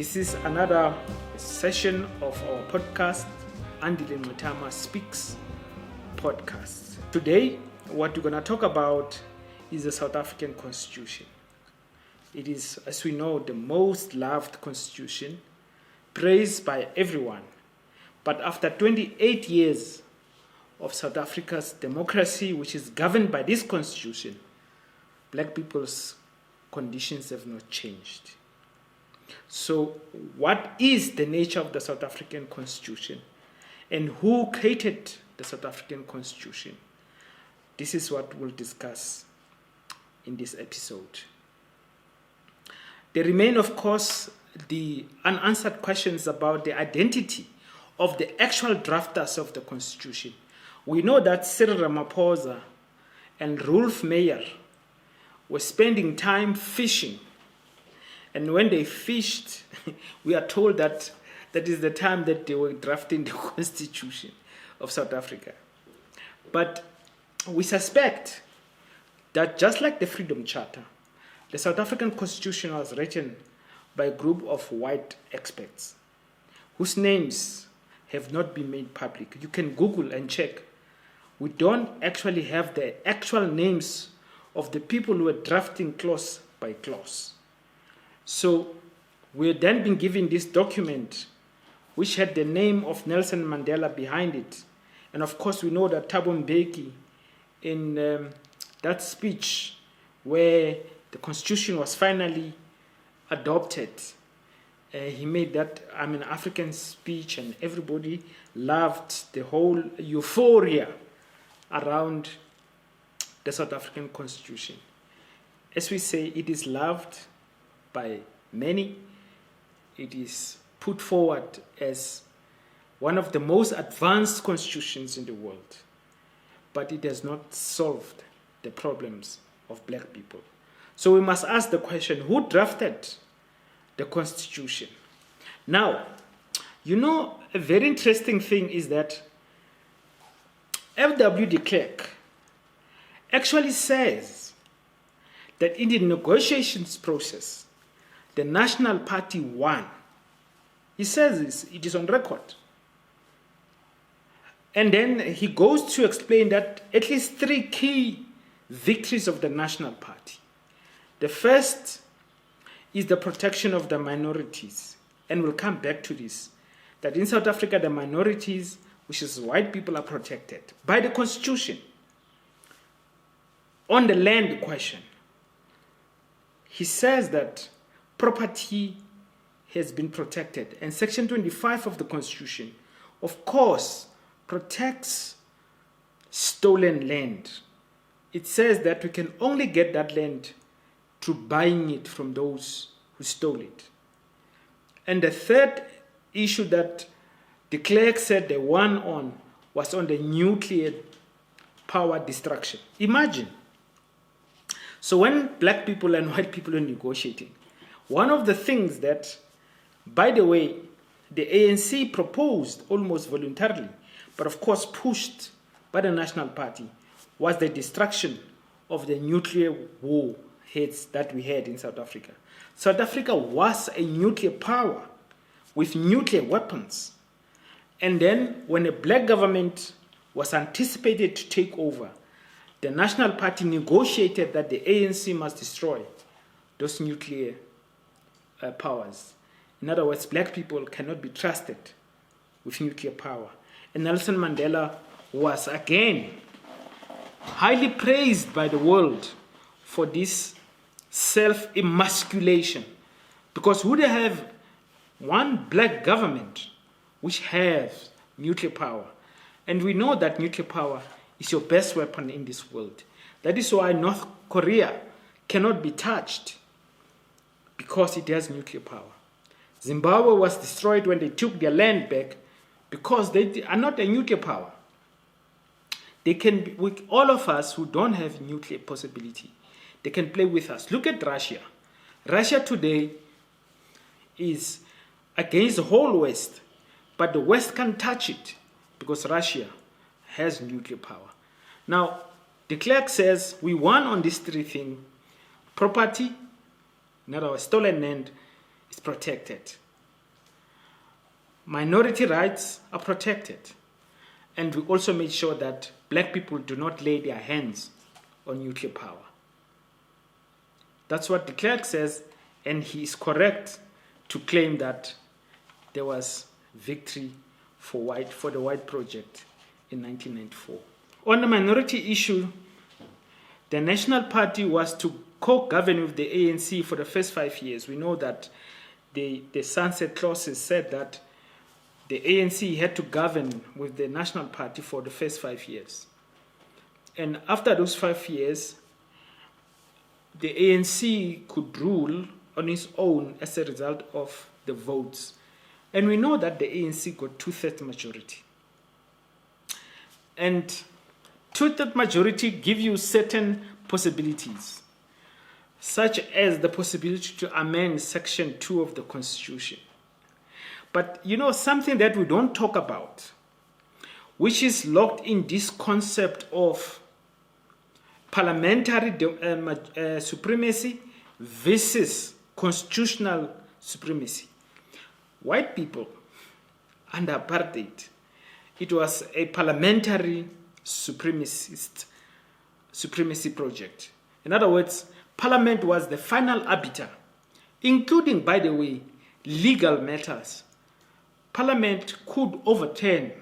This is another session of our podcast, Andile Mngxitama Speaks podcast. Today, what we're going to talk about is the South African Constitution. It is, as we know, the most loved constitution, praised by everyone. But after 28 years of South Africa's democracy, which is governed by this constitution, black people's conditions have not changed. So what is the nature of the South African Constitution and who created the South African Constitution? This is what we'll discuss in this episode. There remain, of course, the unanswered questions about the identity of the actual drafters of the Constitution. We know that Cyril Ramaphosa and Rolf Meyer were spending time fishing. And when they fished, we are told that that is the time that they were drafting the Constitution of South Africa. But we suspect that just like the Freedom Charter, the South African Constitution was written by a group of white experts whose names have not been made public. You can Google and check. We don't actually have the actual names of the people who were drafting clause by clause. So we've then been given this document which had the name of Nelson Mandela behind it. And of course we know that Thabo Mbeki, in that speech where the Constitution was finally adopted, he made that African speech, and everybody loved the whole euphoria around the South African Constitution. As we say, it is loved by many. It is put forward as one of the most advanced constitutions in the world, but it has not solved the problems of black people. So we must ask the question, who drafted the Constitution? Now, a very interesting thing is that F.W. de Klerk actually says that in the negotiations process, the National Party won. He says this, it is on record. And then he goes to explain that at least three key victories of the National Party. The first is the protection of the minorities. And we'll come back to this. That in South Africa, the minorities, which is white people, are protected by the Constitution. On the land question, he says that property has been protected. And Section 25 of the Constitution, of course, protects stolen land. It says that we can only get that land through buying it from those who stole it. And the third issue that de Klerk said they won on was on the nuclear power destruction. Imagine. So when black people and white people are negotiating, one of the things that, by the way, the ANC proposed almost voluntarily, but of course pushed by the National Party, was the destruction of the nuclear warheads that we had in South Africa. South Africa was a nuclear power with nuclear weapons. And then when a black government was anticipated to take over, the National Party negotiated that the ANC must destroy those nuclear powers. In other words, black people cannot be trusted with nuclear power. And Nelson Mandela was again highly praised by the world for this self-emasculation. Because would they have one black government which has nuclear power? And we know that nuclear power is your best weapon in this world. That is why North Korea cannot be touched, because it has nuclear power. Zimbabwe was destroyed when they took their land back because they are not a nuclear power. They can, with all of us who don't have nuclear possibility, they can play with us. Look at Russia. Russia today is against the whole West, but the West can't touch it because Russia has nuclear power. Now, de Klerk says we won on these three things: property, in other words, stolen land, is protected. minority rights are protected. And we also made sure that black people do not lay their hands on nuclear power. That's what de Klerk says, and he is correct to claim that there was victory for the White Project in 1994. On the minority issue, the National Party was to co-govern with the ANC for the first 5 years. We know that the sunset clauses said that the ANC had to govern with the National Party for the first 5 years. And after those 5 years, the ANC could rule on its own as a result of the votes. And we know that the ANC got 2/3 majority. And 2/3 majority give you certain possibilities, such as the possibility to amend Section 2 of the Constitution. But you know, something that we don't talk about, which is locked in this concept of parliamentary supremacy versus constitutional supremacy. White people, under apartheid, it was a parliamentary supremacy project. In other words, Parliament was the final arbiter, including, by the way, legal matters. Parliament could overturn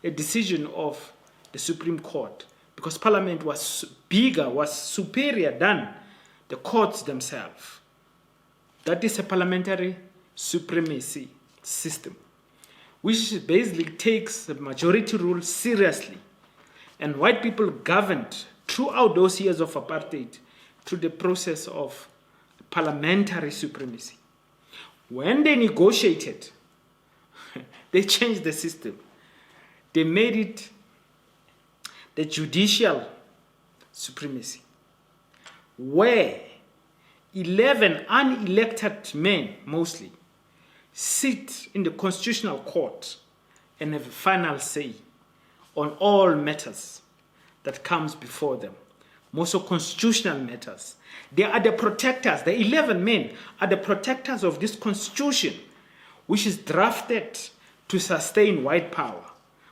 a decision of the Supreme Court because Parliament was bigger, was superior than the courts themselves. That is a parliamentary supremacy system, which basically takes the majority rule seriously. And white people governed throughout those years of apartheid through the process of parliamentary supremacy. When they negotiated, they changed the system. They made it the judicial supremacy, where 11 unelected men, mostly, sit in the Constitutional Court and have a final say on all matters that comes before them, most of constitutional matters. They are the protectors. The 11 men are the protectors of this constitution, which is drafted to sustain white power,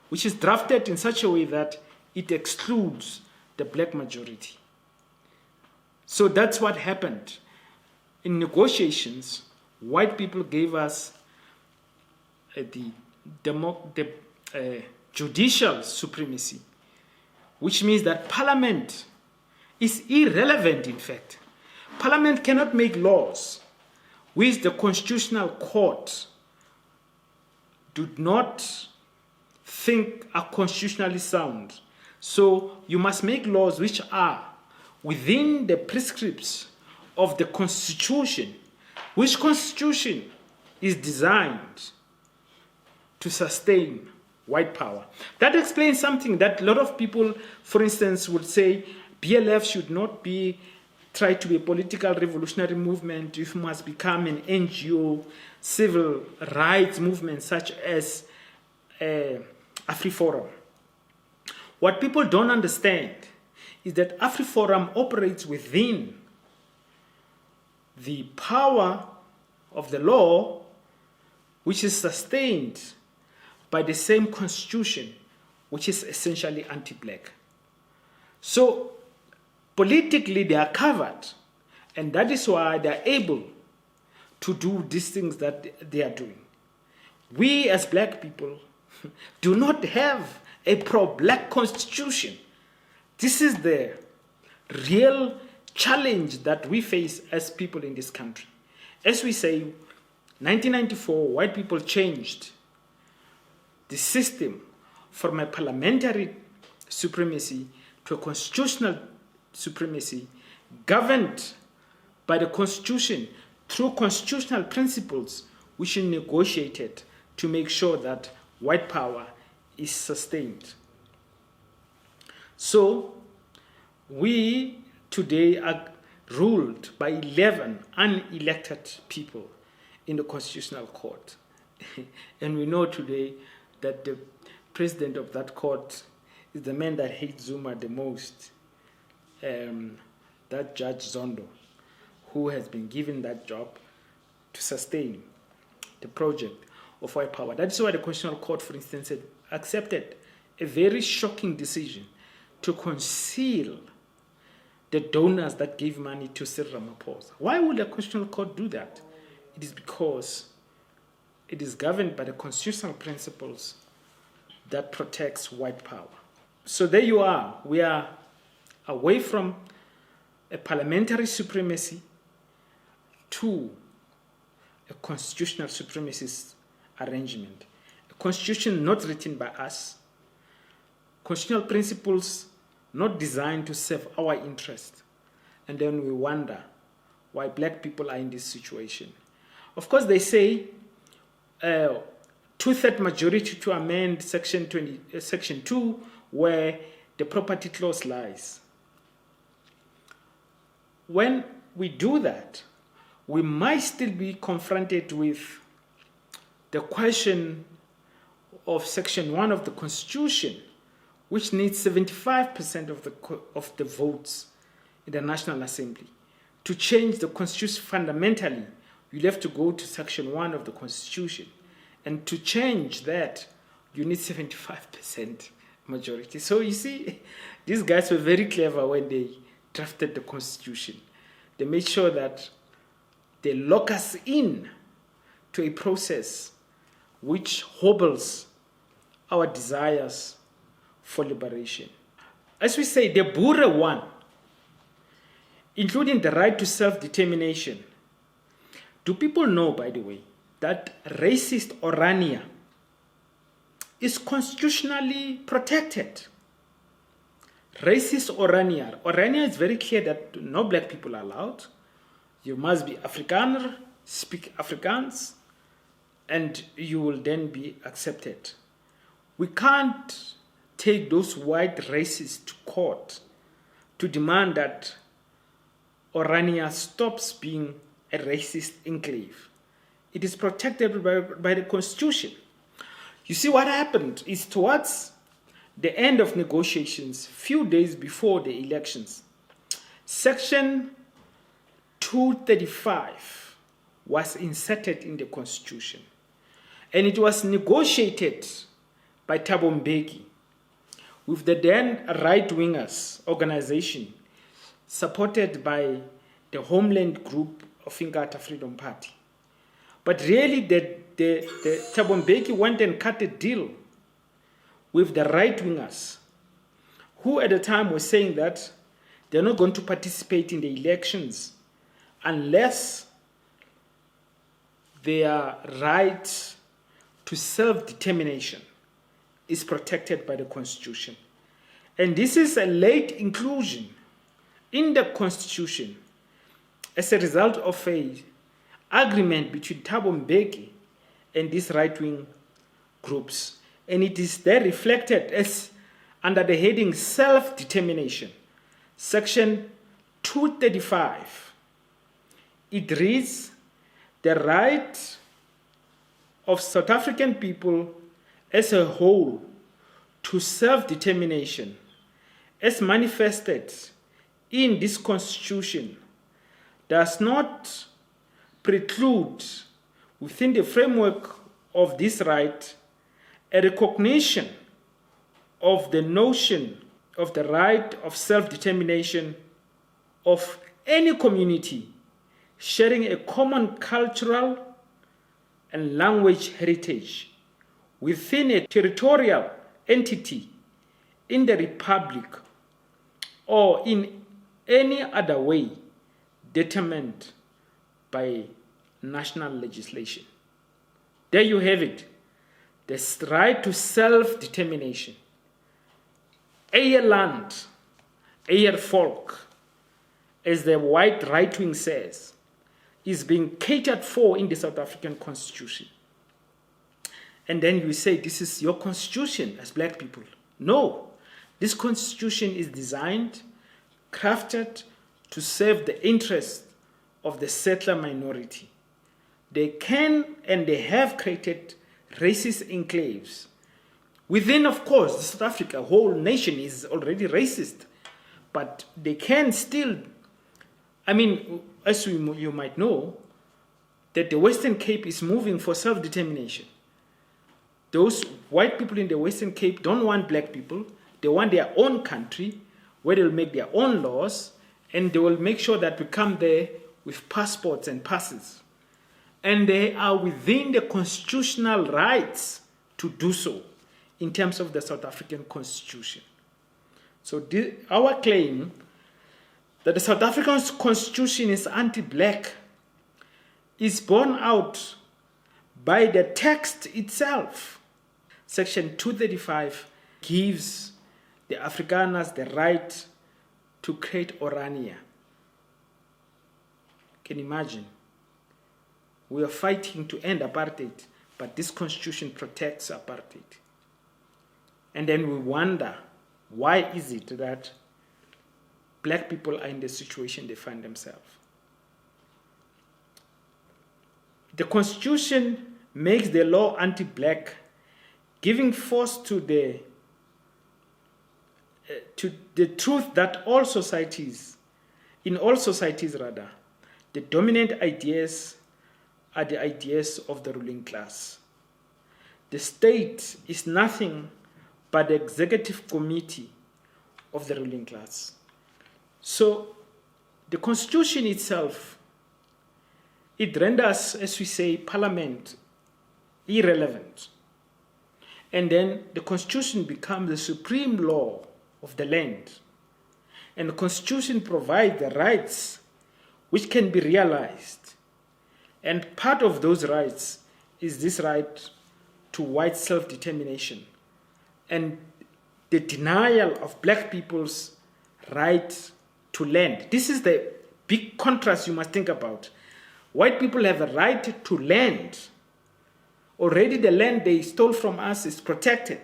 which is drafted in such a way that it excludes the black majority. So that's what happened. In negotiations, white people gave us the judicial supremacy, which means that Parliament is irrelevant, in fact. Parliament cannot make laws which the Constitutional Court do not think are constitutionally sound. So you must make laws which are within the prescripts of the Constitution, which Constitution is designed to sustain white power. That explains something that a lot of people, for instance, would say BLF should not try to be a political revolutionary movement. It must become an NGO, civil rights movement such as Afriforum. What people don't understand is that Afriforum operates within the power of the law, which is sustained by the same constitution, which is essentially anti-black. So politically they are covered, and that is why they are able to do these things that they are doing. We as black people do not have a pro-black constitution. This is the real challenge that we face as people in this country. As we say, 1994, white people changed the system from a parliamentary supremacy to a constitutional supremacy governed by the Constitution through constitutional principles which are negotiated to make sure that white power is sustained. So we today are ruled by 11 unelected people in the Constitutional Court. And we know today that the president of that court is the man that hates Zuma the most, that Judge Zondo, who has been given that job to sustain the project. of white power. That's why the Constitutional Court, for instance, had accepted a very shocking decision to conceal the donors that gave money to Cyril Ramaphosa. Why would the Constitutional Court do that? It is because it is governed by the constitutional principles that protects white power. So there you are. We are away from a parliamentary supremacy to a constitutional supremacist arrangement. A constitution not written by us, constitutional principles not designed to serve our interest. And then we wonder why black people are in this situation. Of course, they say two-thirds majority to amend Section 2, where the property clause lies. When we do that, we might still be confronted with the question of Section 1 of the Constitution, which needs 75% of the votes in the National Assembly. To change the Constitution fundamentally, you'll have to go to Section 1 of the Constitution. And to change that, you need 75% majority. So you see, these guys were very clever when they drafted the Constitution. They made sure that they lock us in to a process which hobbles our desires for liberation. As we say, the Boere won, including the right to self-determination. Do people know, by the way, that racist Orania is constitutionally protected? Racist Orania. Orania is very clear that no black people are allowed. You must be Afrikaner, speak Afrikaans, and you will then be accepted. We can't take those white racists to court to demand that Orania stops being a racist enclave. It is protected by the Constitution. You see, what happened is towards the end of negotiations, few days before the elections, Section 235 was inserted in the Constitution. And it was negotiated by Thabo Mbeki with the then right-wingers organization supported by the Homeland Group of Inkatha Freedom Party. But really, the Thabo Mbeki went and cut a deal with the right-wingers, who at the time were saying that they're not going to participate in the elections unless their right to self-determination is protected by the Constitution. And this is a late inclusion in the Constitution as a result of an agreement between Thabo Mbeki and these right-wing groups. And it is there reflected as under the heading self-determination, Section 235. It reads, the right of South African people as a whole to self-determination as manifested in this Constitution does not preclude within the framework of this right a recognition of the notion of the right of self-determination of any community sharing a common cultural and language heritage within a territorial entity in the Republic or in any other way determined by national legislation. There you have it. The right to self-determination. Eie land, eie volk, as the white right wing says, is being catered for in the South African Constitution. And then you say, this is your constitution as black people. No, this constitution is designed, crafted to serve the interests of the settler minority. They can and they have created racist enclaves. Within, of course, South Africa, a whole nation is already racist. But they can still, as you might know, that the Western Cape is moving for self-determination. those white people in the Western Cape don't want black people. They want their own country where they'll make their own laws, and they will make sure that we come there with passports and passes. And they are within the constitutional rights to do so in terms of the South African Constitution. So our claim that the South African Constitution is anti-black is borne out by the text itself. Section 235 gives the Afrikaners the right to create Orania. Can you imagine? We are fighting to end apartheid, but this constitution protects apartheid. And then we wonder, why is it that black people are in the situation they find themselves? The constitution makes the law anti-black, giving force to the truth that in all societies, the dominant ideas are the ideas of the ruling class. The state is nothing but the executive committee of the ruling class. So the constitution itself, it renders, as we say, parliament irrelevant. And then the constitution becomes the supreme law of the land. And the constitution provides the rights which can be realized. And part of those rights is this right to white self-determination and the denial of black people's right to land. This is the big contrast you must think about. White people have a right to land. Already the land they stole from us is protected.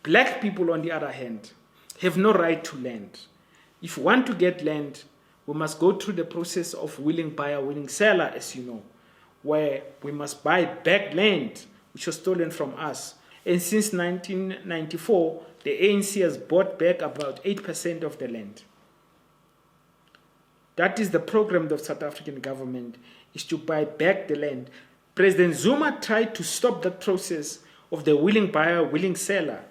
Black people, on the other hand, have no right to land. If we want to get land, we must go through the process of willing buyer, willing seller, as you know, where we must buy back land which was stolen from us. And since 1994, the ANC has bought back about 8% of the land. That is the program of the South African government, is to buy back the land. President Zuma tried to stop that process of the willing buyer, willing seller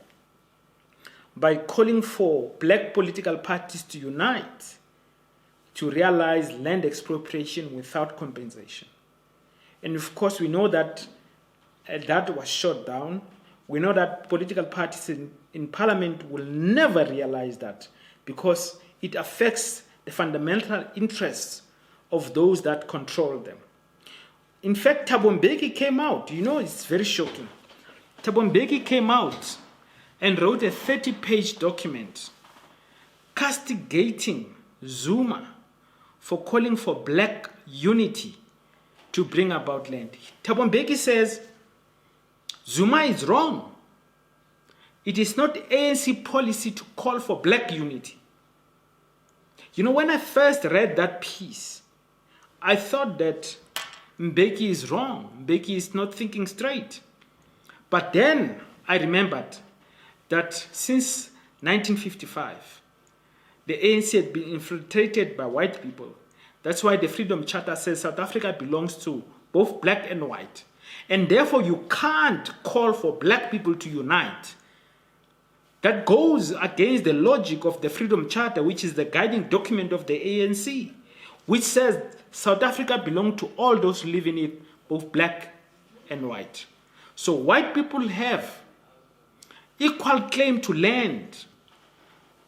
by calling for black political parties to unite to realize land expropriation without compensation. And of course, we know that that was shot down. We know that political parties in parliament will never realize that because it affects the fundamental interests of those that control them. In fact, Thabo Mbeki came out. You know, it's very shocking. Thabo Mbeki came out and wrote a 30-page document castigating Zuma for calling for black unity to bring about land. Thabo Mbeki says, Zuma is wrong. It is not ANC policy to call for black unity. You know, when I first read that piece, I thought that Mbeki is wrong. Mbeki is not thinking straight. But then I remembered that since 1955, the ANC had been infiltrated by white people. That's why the Freedom Charter says South Africa belongs to both black and white. And therefore, you can't call for black people to unite. That goes against the logic of the Freedom Charter, which is the guiding document of the ANC, which says South Africa belongs to all those who live in it, both black and white. So white people have equal claim to land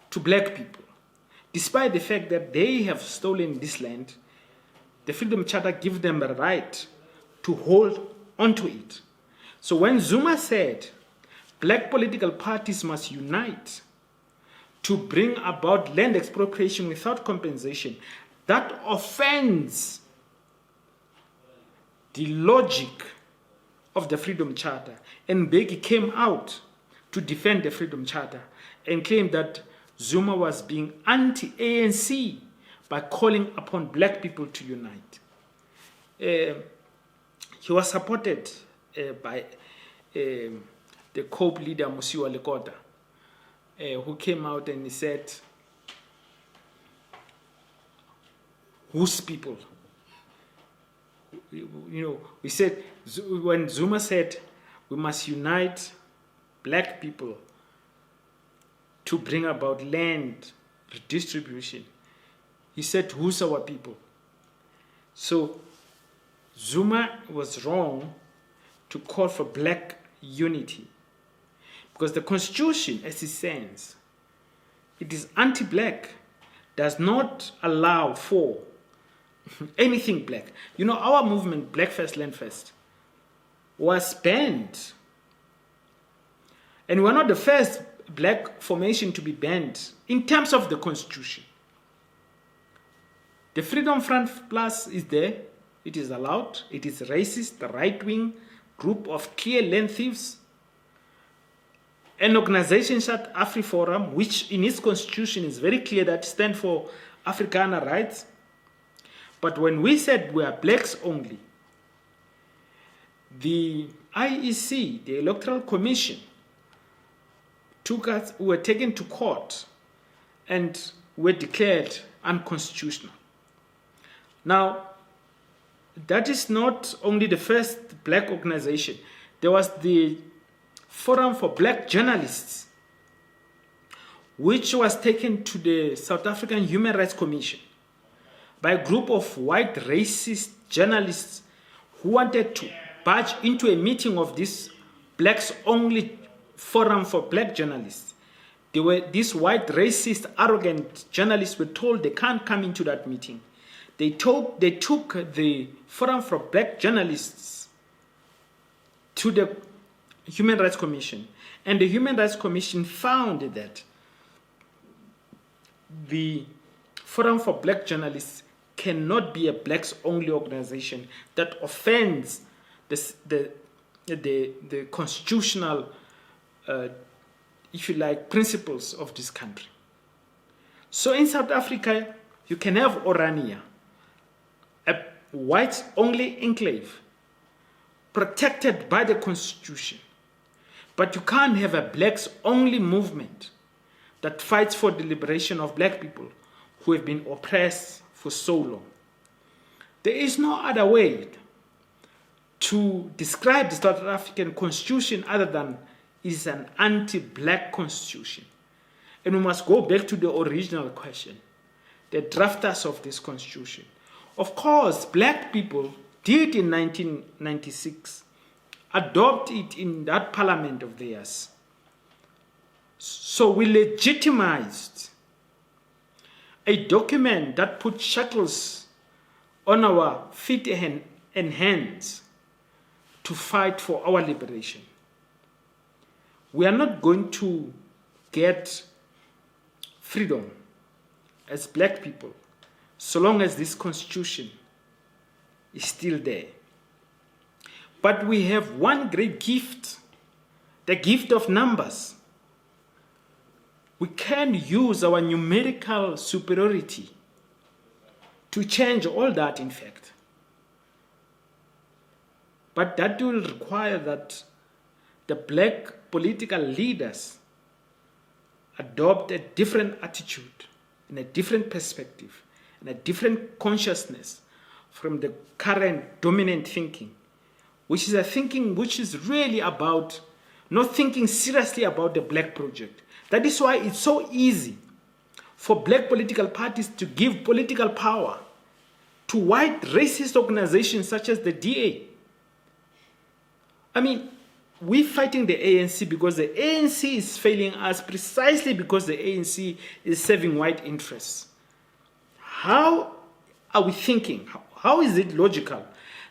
to black people. Despite the fact that they have stolen this land, the Freedom Charter gives them a right to hold onto it. So when Zuma said black political parties must unite to bring about land expropriation without compensation, that offends the logic of the Freedom Charter. And Mbeki came out to defend the Freedom Charter and claimed that Zuma was being anti-ANC by calling upon black people to unite. He was supported by the COPE leader, Musiwa Lekota, who came out and he said, whose people? You know, we said, when Zuma said, we must unite black people to bring about land redistribution. He said, who's our people? So Zuma was wrong to call for black unity, because the constitution, as it stands, it is anti-black, does not allow for anything black. You know, our movement, Black First, Land First, was banned. And we're not the first black formation to be banned in terms of the constitution. The Freedom Front Plus is there. It is allowed. It is racist, the right-wing group of clear land thieves. An organization such Afriforum, which in its constitution is very clear that stands for Afrikaner rights. But when we said we are blacks only, the IEC, the Electoral Commission, took us, we were taken to court and were declared unconstitutional. Now, that is not only the first black organization. There was the Forum for Black Journalists, which was taken to the South African Human Rights Commission by a group of white racist journalists who wanted to barge into a meeting of this blacks-only Forum for Black Journalists. These white racist, arrogant journalists were told they can't come into that meeting. They took the Forum for Black Journalists to the Human Rights Commission, and the Human Rights Commission found that the Forum for Black Journalists cannot be a blacks-only organization that offends the constitutional, if you like, principles of this country. So in South Africa, you can have Orania, a whites-only enclave, protected by the constitution. But you can't have a blacks-only movement that fights for the liberation of black people who have been oppressed for so long. There is no other way to describe the South African constitution other than it's an anti-black constitution. And we must go back to the original question, the drafters of this constitution. Of course, black people did in 1996 adopt it in that parliament of theirs. So we legitimized a document that put shackles on our feet and hands to fight for our liberation. We are not going to get freedom as black people so long as this constitution is still there. But we have one great gift, the gift of numbers. We can use our numerical superiority to change all that, in fact. But that will require that the black political leaders adopt a different attitude and a different perspective and a different consciousness from the current dominant thinking, which is a thinking which is really about not thinking seriously about the black project. That is why it's so easy for black political parties to give political power to white racist organizations such as the DA. I mean, we're fighting the ANC because the ANC is failing us precisely because the ANC is serving white interests. How are we thinking? How is it logical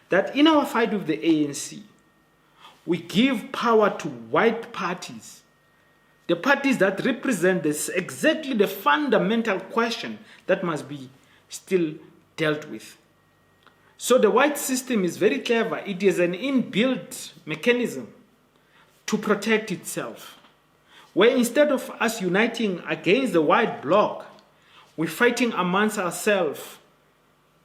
that in our fight with the ANC, we give power to white parties, the parties that represent this exactly the fundamental question that must be still dealt with? So the white system is very clever. It is an inbuilt mechanism to protect itself, where instead of us uniting against the white bloc, we're fighting amongst ourselves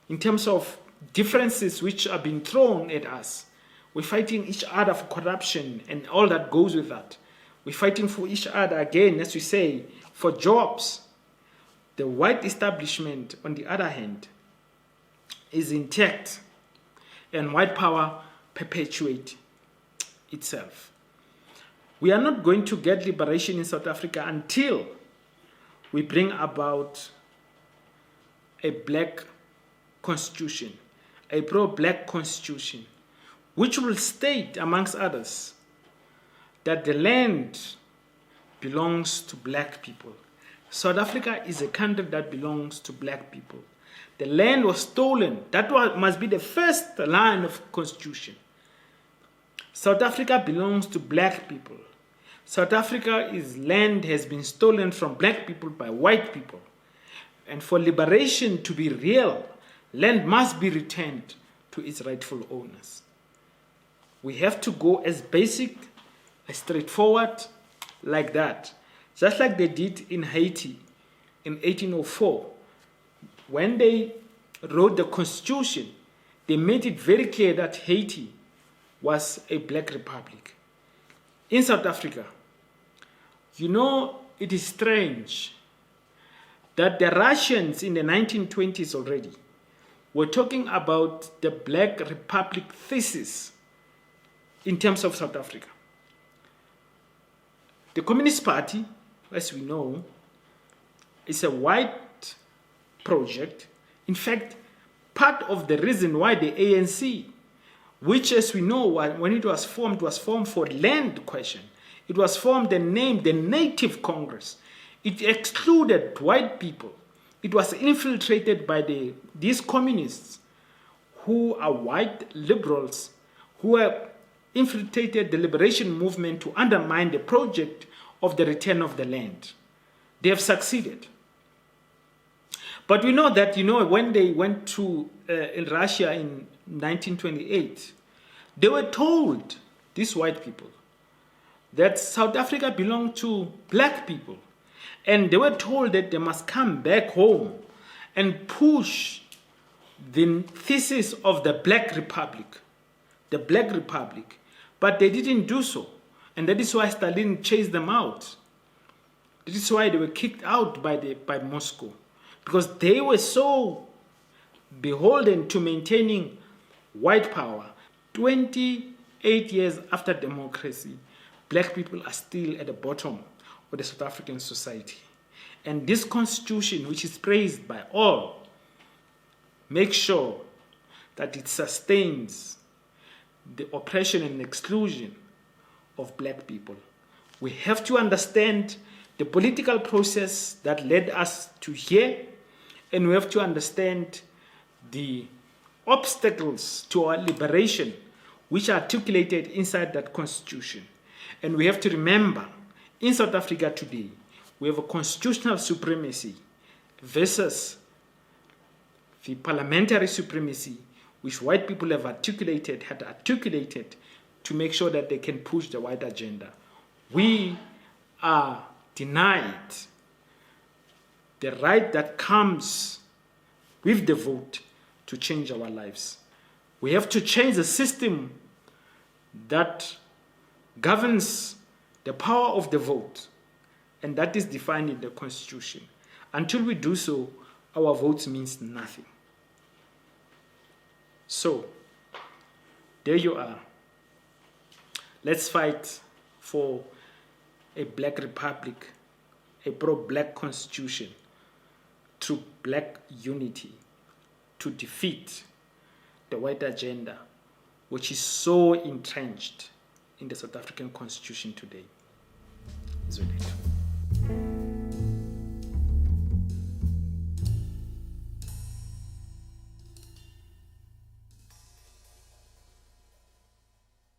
in terms of differences which are being thrown at us. We're fighting each other for corruption and all that goes with that. We're fighting for each other again, as we say, for jobs. The white establishment, on the other hand, is intact, and white power perpetuates itself. We are not going to get liberation in South Africa until we bring about a black constitution, a pro-black constitution, which will state, amongst others, that the land belongs to black people. South Africa is a country that belongs to black people. The land was stolen. That must be the first line of constitution. South Africa belongs to black people. South Africa's land has been stolen from black people by white people. And for liberation to be real, land must be returned to its rightful owners. We have to go as basic, as straightforward, like that. Just like they did in Haiti in 1804. When they wrote the constitution, they made it very clear that Haiti was a black republic. In South Africa, you know, it is strange that the Russians in the 1920s already were talking about the Black Republic thesis in terms of South Africa. The Communist Party, as we know, is a white project. In fact, part of the reason why the ANC, which as we know, when it was formed for land question. It was formed and named the Native Congress. It excluded white people. It was infiltrated by these communists who are white liberals who have infiltrated the liberation movement to undermine the project of the return of the land. They have succeeded. But we know that, when they went to in Russia in 1928, they were told, these white people, that South Africa belonged to black people. And they were told that they must come back home and push the thesis of the Black Republic. The Black Republic. But they didn't do so. And that is why Stalin chased them out. This is why they were kicked out by Moscow. Because they were so beholden to maintaining white power. 28 years after democracy, black people are still at the bottom of the South African society. And this constitution, which is praised by all, makes sure that it sustains the oppression and exclusion of black people. We have to understand the political process that led us to here, and we have to understand the obstacles to our liberation which are articulated inside that constitution. And we have to remember, in South Africa today, we have a constitutional supremacy versus the parliamentary supremacy which white people had articulated to make sure that they can push the white agenda. We are denied the right that comes with the vote to change our lives. We have to change the system that governs the power of the vote, and that is defined in the Constitution. Until we do so, our votes means nothing. So, there you are. Let's fight for a black republic, a pro-black constitution, through black unity, to defeat the white agenda, which is so entrenched in the South African Constitution today. Zwelethwa.